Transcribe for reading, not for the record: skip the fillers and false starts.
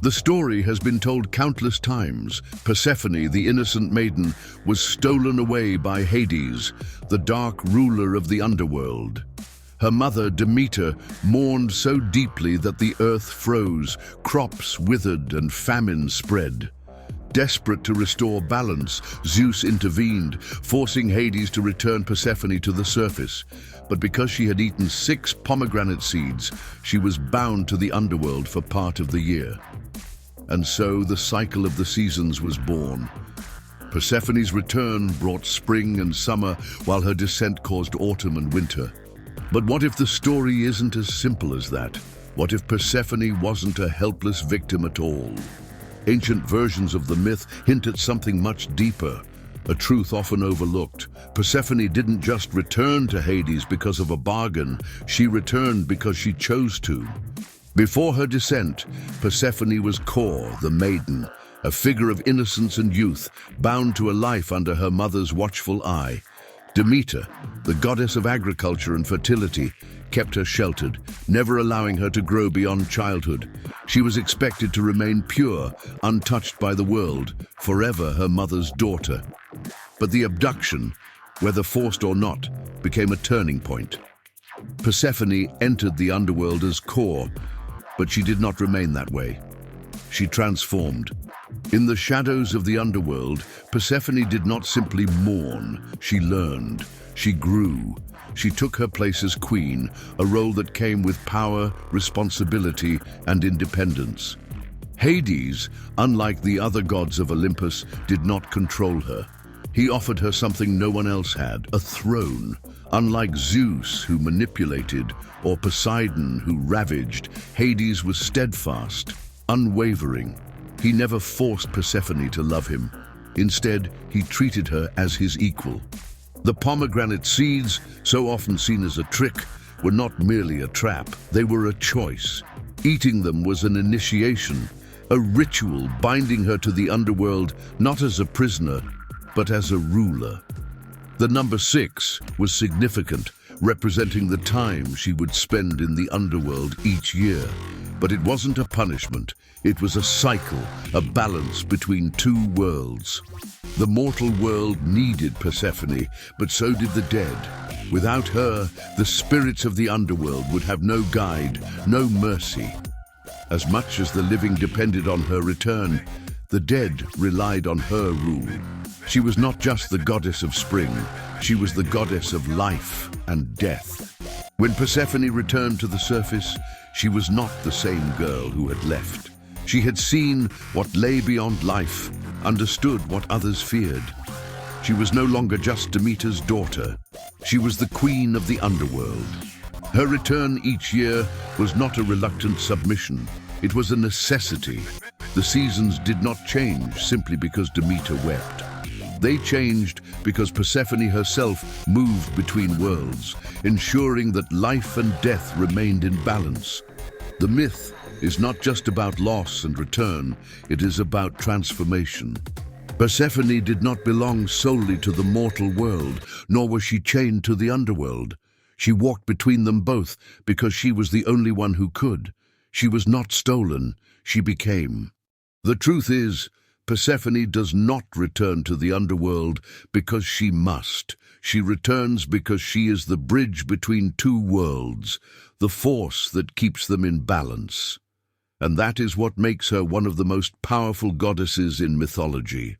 The story has been told countless times. Persephone, the innocent maiden, was stolen away by Hades, the dark ruler of the underworld. Her mother, Demeter, mourned so deeply that the earth froze, crops withered, and famine spread. Desperate to restore balance, Zeus intervened, forcing Hades to return Persephone to the surface. But because she had eaten 6 pomegranate seeds, she was bound to the underworld for part of the year. And so the cycle of the seasons was born. Persephone's return brought spring and summer, while her descent caused autumn and winter. But what if the story isn't as simple as that? What if Persephone wasn't a helpless victim at all? Ancient versions of the myth hint at something much deeper, a truth often overlooked. Persephone didn't just return to Hades because of a bargain, she returned because she chose to. Before her descent, Persephone was Kore, the maiden, a figure of innocence and youth, bound to a life under her mother's watchful eye. Demeter, the goddess of agriculture and fertility, kept her sheltered, never allowing her to grow beyond childhood. She was expected to remain pure, untouched by the world, forever her mother's daughter. But the abduction, whether forced or not, became a turning point. Persephone entered the underworld as Kore, but she did not remain that way. She transformed. In the shadows of the underworld, Persephone did not simply mourn, she learned, she grew. She took her place as queen, a role that came with power, responsibility, and independence. Hades, unlike the other gods of Olympus, did not control her. He offered her something no one else had, a throne. Unlike Zeus, who manipulated, or Poseidon, who ravaged, Hades was steadfast, unwavering. He never forced Persephone to love him. Instead, he treated her as his equal. The pomegranate seeds, so often seen as a trick, were not merely a trap, they were a choice. Eating them was an initiation, a ritual binding her to the underworld not as a prisoner, but as a ruler. The number 6 was significant, representing the time she would spend in the underworld each year. But it wasn't a punishment, it was a cycle, a balance between 2 worlds. The mortal world needed Persephone, but so did the dead. Without her, the spirits of the underworld would have no guide, no mercy. As much as the living depended on her return, the dead relied on her rule. She was not just the goddess of spring, she was the goddess of life and death. When Persephone returned to the surface, she was not the same girl who had left. She had seen what lay beyond life, understood what others feared. She was no longer just Demeter's daughter. She was the queen of the underworld. Her return each year was not a reluctant submission. It was a necessity. The seasons did not change simply because Demeter wept. They changed because Persephone herself moved between worlds, ensuring that life and death remained in balance. The myth is not just about loss and return, it is about transformation. Persephone did not belong solely to the mortal world, nor was she chained to the underworld. She walked between them both because she was the only one who could. She was not stolen, she became. The truth is, Persephone does not return to the underworld because she must. She returns because she is the bridge between 2 worlds, the force that keeps them in balance. And that is what makes her one of the most powerful goddesses in mythology.